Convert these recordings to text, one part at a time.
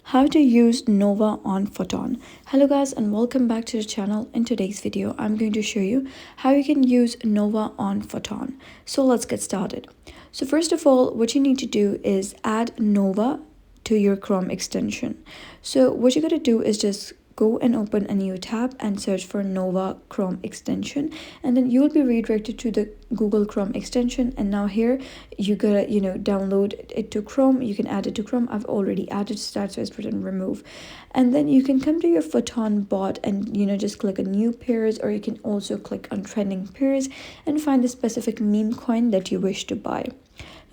How to use Nova on Photon. Hello guys and welcome back to the channel. In today's video I'm going to show you how you can use Nova on Photon. So let's get started. So first of all, what you need to do is add Nova to your Chrome extension. So what you got to do is just go and open a new tab and search for Nova Chrome extension, and then you will be redirected to the Google Chrome extension. And now here you gotta download it to Chrome. You can add it to Chrome. I've already added, so that's why it's written remove. And then you can come to your Photon bot and just click on new pairs, or you can also click on trending pairs and find the specific meme coin that you wish to buy.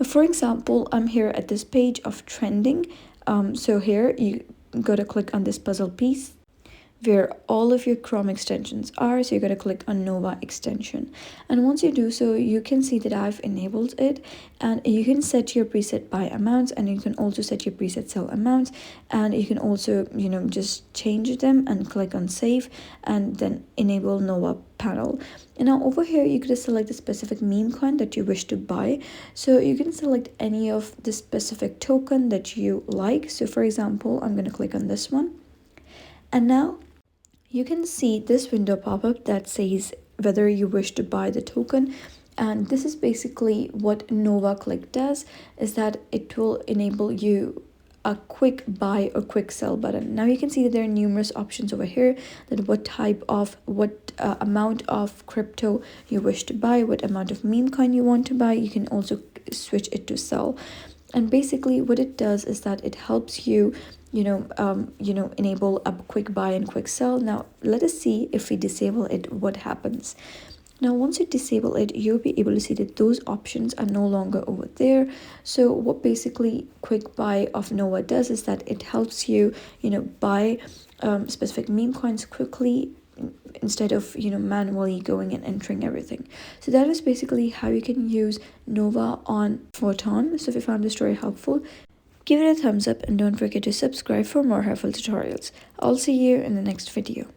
Now, for example, I'm here at this page of trending. So here you gotta click on this puzzle piece where all of your Chrome extensions are. So you got to click on Nova extension, and once you do so, you can see that I've enabled it, and you can set your preset buy amounts, and you can also set your preset sell amounts, and you can also just change them and click on save and then enable Nova panel. And now over here you could select the specific meme coin that you wish to buy. So you can select any of the specific token that you like. So for example, I'm going to click on this one, and now you can see this window pop up that says whether you wish to buy the token. And this is basically what Nova Click does, is that it will enable you a quick buy or quick sell button. Now you can see that there are numerous options over here, that what amount of crypto you wish to buy, what amount of meme coin you want to buy. You can also switch it to sell. And basically what it does is that it helps you enable a quick buy and quick sell. Now let us see if we disable it, what happens. Now once you disable it, you'll be able to see that those options are no longer over there. So what basically quick buy of Nova does is that it helps you buy specific meme coins quickly, instead of manually going and entering everything. So that is basically how you can use Nova on Photon. So if you found this story helpful, give it a thumbs up and don't forget to subscribe for more helpful tutorials. I'll see you in the next video.